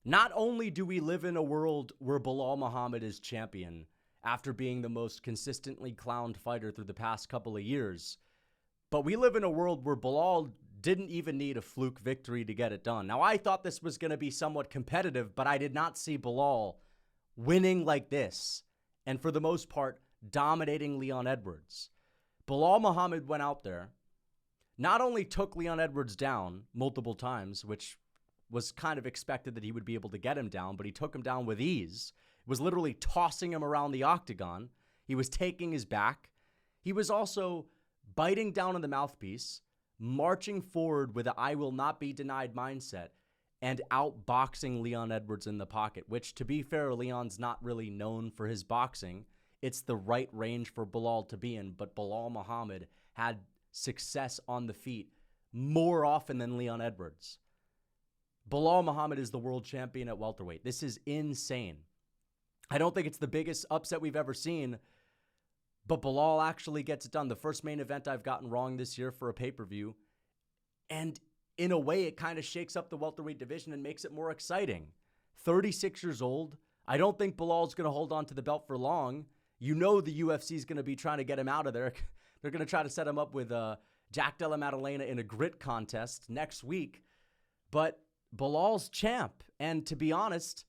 Not only do we live in a world where Belal Muhammad is champion after being the most consistently clowned fighter through the past couple of years, but we live in a world where Belal didn't even need a fluke victory to get it done. Now, I thought this was going to be somewhat competitive, but I did not see Belal winning like this, and for the most part, dominating Leon Edwards. Belal Muhammad went out there, not only took Leon Edwards down multiple times, which was kind of expected that he would be able to get him down, but he took him down with ease, was literally tossing him around the octagon. He was taking his back. He was also biting down on the mouthpiece, marching forward with a I will not be denied mindset, and outboxing Leon Edwards in the pocket, which, to be fair, Leon's not really known for his boxing. It's the right range for Belal to be in, but Belal Muhammad had success on the feet more often than Leon Edwards. Belal Muhammad is the world champion at welterweight. This is insane. I don't think it's the biggest upset we've ever seen, but Belal actually gets it done. The first main event I've gotten wrong this year for a pay-per-view. And in a way, it kind of shakes up the welterweight division and makes it more exciting. 36 years old. I don't think Belal's going to hold on to the belt for long. You know the UFC is going to be trying to get him out of there. They're going to try to set him up with Jack Della Maddalena in a grit contest next week. But Belal's champ. And to be honest,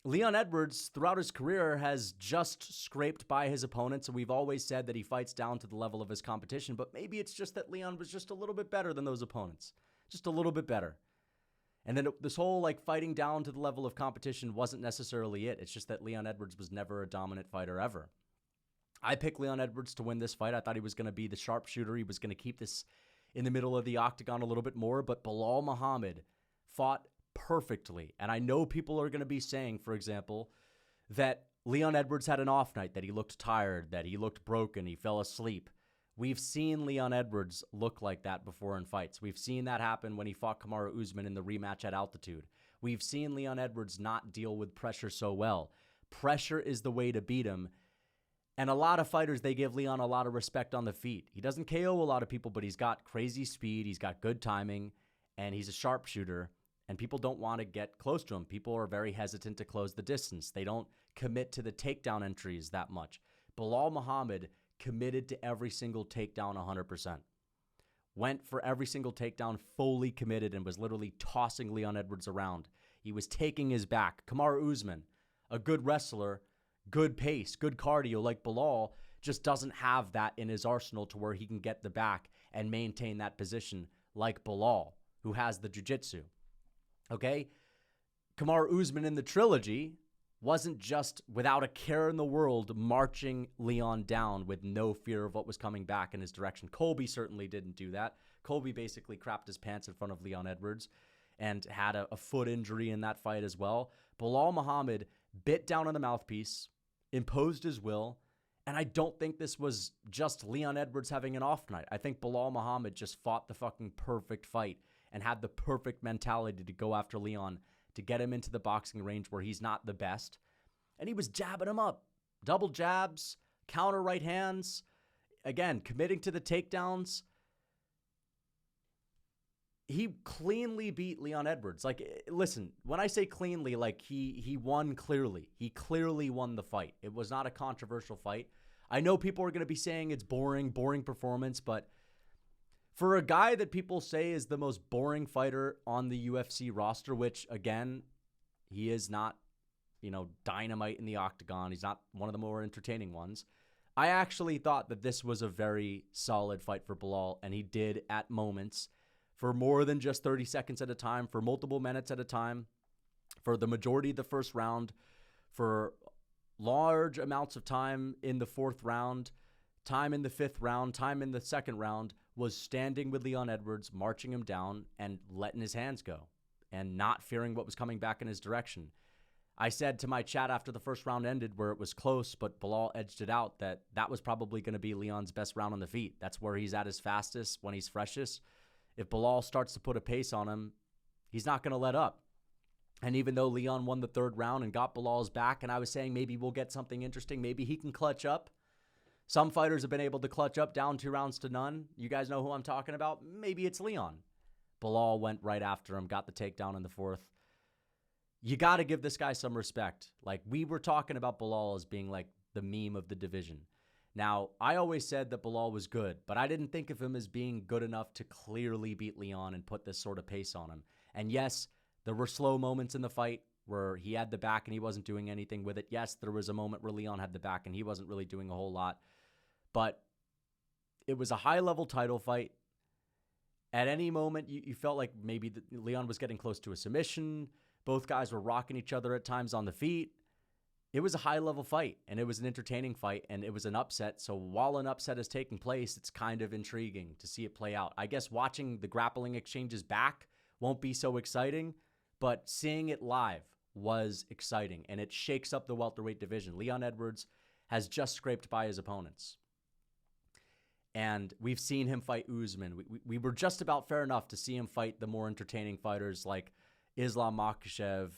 Leon Edwards, throughout his career, has just scraped by his opponents, and we've always said that he fights down to the level of his competition, but maybe it's just that Leon was just a little bit better than those opponents. Just a little bit better. And then this whole fighting down to the level of competition wasn't necessarily it. It's just that Leon Edwards was never a dominant fighter ever. I picked Leon Edwards to win this fight. I thought he was going to be the sharpshooter. He was going to keep this in the middle of the octagon a little bit more, but Belal Muhammad fought perfectly. And I know people are going to be saying, for example, that Leon Edwards had an off night, that he looked tired, that he looked broken, he fell asleep. We've seen Leon Edwards look like that before in fights. We've seen that happen when he fought Kamaru Usman in the rematch at altitude. We've seen Leon Edwards not deal with pressure so well. Pressure is the way to beat him. And a lot of fighters, they give Leon a lot of respect on the feet. He doesn't KO a lot of people, but he's got crazy speed, he's got good timing, and he's a sharpshooter. And people don't want to get close to him. People are very hesitant to close the distance. They don't commit to the takedown entries that much. Belal Muhammad committed to every single takedown 100%. Went for every single takedown, fully committed, and was literally tossing Leon Edwards around. He was taking his back. Kamaru Usman, a good wrestler, good pace, good cardio like Belal, just doesn't have that in his arsenal to where he can get the back and maintain that position like Belal, who has the jiu-jitsu. Okay? Kamaru Usman in the trilogy wasn't just without a care in the world marching Leon down with no fear of what was coming back in his direction. Colby certainly didn't do that. Colby basically crapped his pants in front of Leon Edwards and had a foot injury in that fight as well. Belal Muhammad bit down on the mouthpiece, imposed his will, and I don't think this was just Leon Edwards having an off night. I think Belal Muhammad just fought the fucking perfect fight and had the perfect mentality to go after Leon, to get him into the boxing range where he's not the best. And he was jabbing him up. Double jabs, counter right hands. Again, committing to the takedowns. He cleanly beat Leon Edwards. Listen, when I say cleanly, he won clearly. He clearly won the fight. It was not a controversial fight. I know people are going to be saying it's boring performance, but for a guy that people say is the most boring fighter on the UFC roster, which, again, he is not, dynamite in the octagon. He's not one of the more entertaining ones. I actually thought that this was a very solid fight for Belal, and he did at moments, for more than just 30 seconds at a time, for multiple minutes at a time, for the majority of the first round, for large amounts of time in the fourth round, time in the fifth round, time in the second round, was standing with Leon Edwards, marching him down and letting his hands go and not fearing what was coming back in his direction. I said to my chat after the first round ended, where it was close, but Belal edged it out, that was probably going to be Leon's best round on the feet. That's where he's at his fastest, when he's freshest. If Belal starts to put a pace on him, he's not going to let up. And even though Leon won the third round and got Belal's back, and I was saying maybe we'll get something interesting, maybe he can clutch up. Some fighters have been able to clutch up down 2 rounds to none. You guys know who I'm talking about? Maybe it's Leon. Belal went right after him, got the takedown in the fourth. you got to give this guy some respect. Like, we were talking about Belal as being like the meme of the division. Now, I always said that Belal was good, but I didn't think of him as being good enough to clearly beat Leon and put this sort of pace on him. And yes, there were slow moments in the fight where he had the back and he wasn't doing anything with it. Yes, there was a moment where Leon had the back and he wasn't really doing a whole lot. But it was a high-level title fight. At any moment, you felt like maybe Leon was getting close to a submission. Both guys were rocking each other at times on the feet. It was a high-level fight, and it was an entertaining fight, and it was an upset. So while an upset is taking place, it's kind of intriguing to see it play out. I guess watching the grappling exchanges back won't be so exciting, but seeing it live was exciting, and it shakes up the welterweight division. Leon Edwards has just scraped by his opponents. And we've seen him fight Usman. We were just about fair enough to see him fight the more entertaining fighters like Islam Makhachev,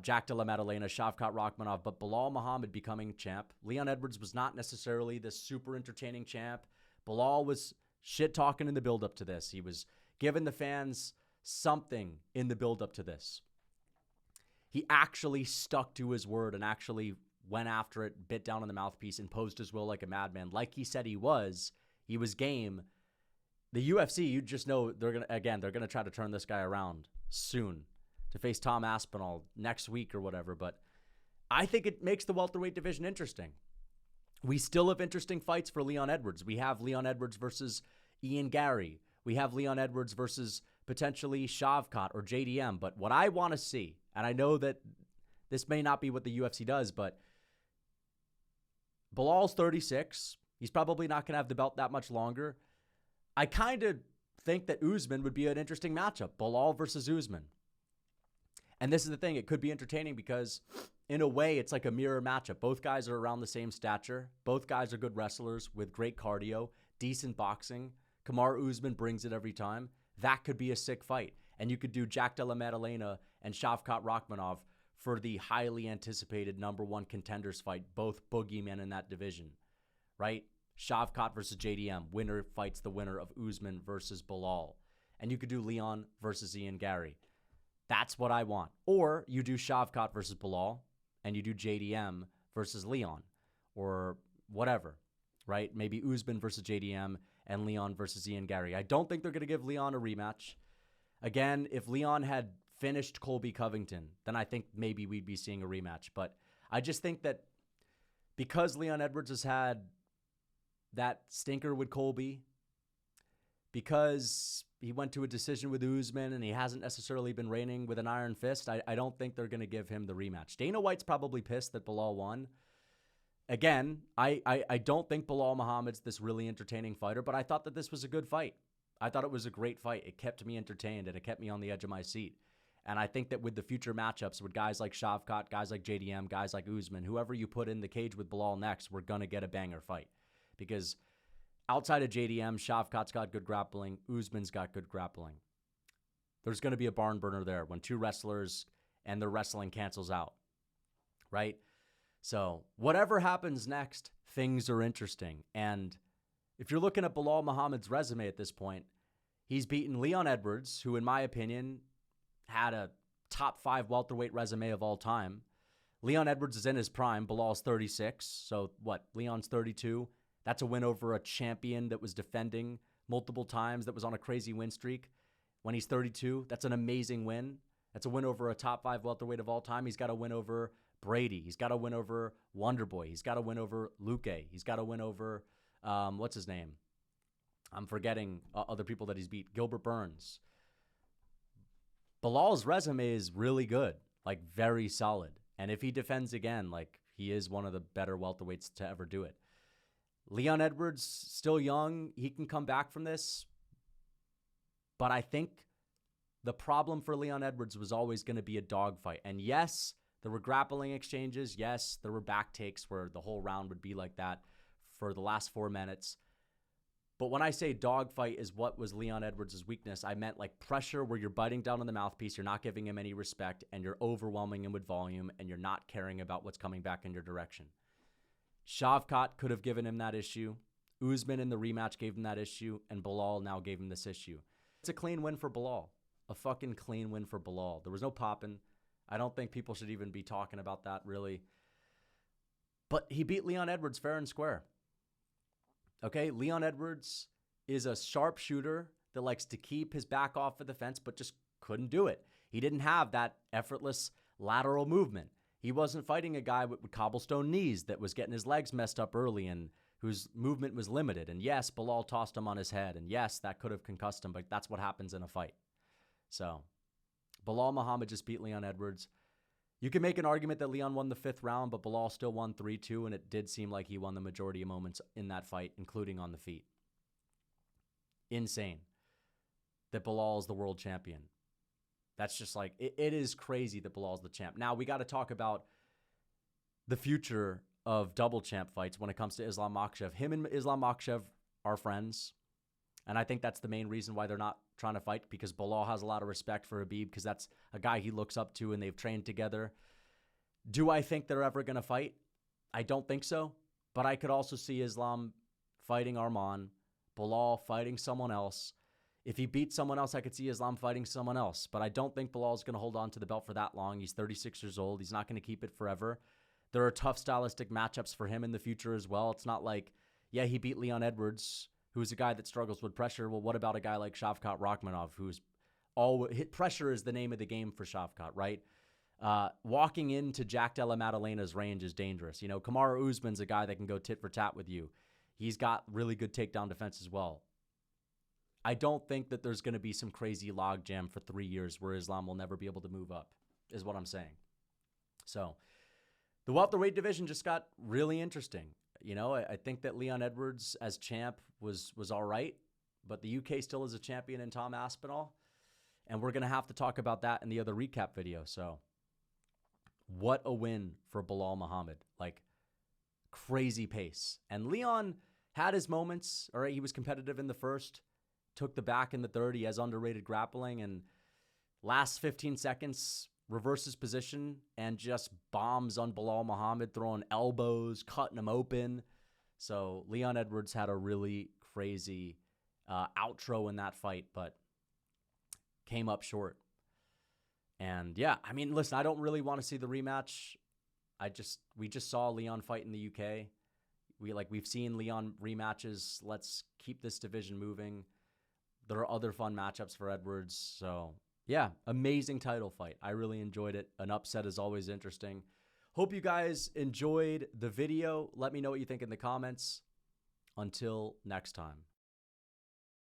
Jack Della Maddalena, Shavkat Rakhmonov, but Belal Muhammad becoming champ. Leon Edwards was not necessarily this super entertaining champ. Belal was shit-talking in the build-up to this. He was giving the fans something in the build-up to this. He actually stuck to his word and actually went after it, bit down on the mouthpiece, imposed his will like a madman. Like he said he was game. The UFC, you just know they're going to try to turn this guy around soon to face Tom Aspinall next week or whatever. But I think it makes the welterweight division interesting. We still have interesting fights for Leon Edwards. We have Leon Edwards versus Ian Gary. We have Leon Edwards versus potentially Shavkat or JDM. But what I want to see, and I know that this may not be what the UFC does, but Belal's 36. He's probably not going to have the belt that much longer. I kind of think that Usman would be an interesting matchup. Belal versus Usman. And this is the thing. It could be entertaining because, in a way, it's like a mirror matchup. Both guys are around the same stature. Both guys are good wrestlers with great cardio, decent boxing. Kamaru Usman brings it every time. That could be a sick fight. And you could do Jack Della Maddalena and Shavkat Rakhmonov for the highly anticipated #1 contenders fight, both boogeymen in that division, right? Shavkat versus JDM. Winner fights the winner of Usman versus Belal. And you could do Leon versus Ian Gary. That's what I want. Or you do Shavkat versus Belal, and you do JDM versus Leon, or whatever, right? Maybe Usman versus JDM and Leon versus Ian Gary. I don't think they're going to give Leon a rematch. Again, if Leon had finished Colby Covington, then I think maybe we'd be seeing a rematch. But I just think that because Leon Edwards has had that stinker with Colby, because he went to a decision with Usman and he hasn't necessarily been reigning with an iron fist, I don't think they're going to give him the rematch. Dana White's probably pissed that Belal won. Again, I don't think Belal Muhammad's this really entertaining fighter, but I thought that this was a good fight. I thought it was a great fight. It kept me entertained and it kept me on the edge of my seat. And I think that with the future matchups with guys like Shavkat, guys like JDM, guys like Usman, whoever you put in the cage with Belal next, we're going to get a banger fight. Because outside of JDM, Shavkat's got good grappling. Usman's got good grappling. There's going to be a barn burner there when two wrestlers and their wrestling cancels out, right? So whatever happens next, things are interesting. And if you're looking at Belal Muhammad's resume at this point, he's beaten Leon Edwards, who in my opinion had a top 5 welterweight resume of all time. Leon Edwards is in his prime. Belal's 36. So what? Leon's 32. That's a win over a champion that was defending multiple times, that was on a crazy win streak. When he's 32, that's an amazing win. That's a win over a top 5 welterweight of all time. He's got a win over Brady. He's got a win over Wonderboy. He's got a win over Luque. He's got a win over, what's his name? I'm forgetting other people that he's beat. Gilbert Burns. Belal's resume is really good, like very solid. And if he defends again, like he is one of the better welterweights to ever do it. Leon Edwards, still young. He can come back from this. But I think the problem for Leon Edwards was always going to be a dogfight. And yes, there were grappling exchanges. Yes, there were back takes where the whole round would be like that for the last 4 minutes. But when I say dogfight is what was Leon Edwards' weakness, I meant like pressure where you're biting down on the mouthpiece, you're not giving him any respect, and you're overwhelming him with volume, and you're not caring about what's coming back in your direction. Shavkat could have given him that issue. Usman in the rematch gave him that issue, and Belal now gave him this issue. It's a clean win for Belal. A fucking clean win for Belal. There was no popping. I don't think people should even be talking about that, really. But he beat Leon Edwards fair and square. Okay, Leon Edwards is a sharpshooter that likes to keep his back off of the fence, but just couldn't do it. He didn't have that effortless lateral movement. He wasn't fighting a guy with cobblestone knees that was getting his legs messed up early and whose movement was limited. And yes, Belal tossed him on his head. And yes, that could have concussed him, but that's what happens in a fight. So Belal Muhammad just beat Leon Edwards. You can make an argument that Leon won the 5th round, but Belal still won 3-2, and it did seem like he won the majority of moments in that fight, including on the feet. Insane that Belal is the world champion. That's just like, it is crazy that Belal's the champ. Now, we got to talk about the future of double champ fights when it comes to Islam Makhachev. Him and Islam Makhachev are friends, and I think that's the main reason why they're not trying to fight, because Belal has a lot of respect for Khabib because that's a guy he looks up to and they've trained together. Do I think they're ever going to fight? I don't think so, but I could also see Islam fighting Arman, Belal fighting someone else. If he beats someone else, I could see Islam fighting someone else, but I don't think Belal is going to hold on to the belt for that long. He's 36 years old. He's not going to keep it forever. There are tough stylistic matchups for him in the future as well. It's not like, yeah, he beat Leon Edwards, who's a guy that struggles with pressure. Well, what about a guy like Shavkat Rakhmonov, who's pressure is the name of the game for Shavkat, right? Walking into Jack Della Maddalena's range is dangerous. You know, Kamaru Usman's a guy that can go tit for tat with you. He's got really good takedown defense as well. I don't think that there's going to be some crazy logjam for 3 years where Islam will never be able to move up, is what I'm saying. So the welterweight division just got really interesting. You know, I think that Leon Edwards as champ was all right, but the UK still is a champion in Tom Aspinall, and we're going to have to talk about that in the other recap video. So what a win for Belal Muhammad. Like, crazy pace. And Leon had his moments. All right, he was competitive in the first, took the back in the third. He has underrated grappling, and last 15 seconds, reverses position and just bombs on Belal Muhammad, throwing elbows, cutting him open. So Leon Edwards had a really crazy outro in that fight, but came up short. And yeah, I mean, listen, I don't really want to see the rematch. We just saw Leon fight in the UK. We've seen Leon rematches. Let's keep this division moving. There are other fun matchups for Edwards. So yeah, amazing title fight. I really enjoyed it. An upset is always interesting. Hope you guys enjoyed the video. Let me know what you think in the comments. Until next time.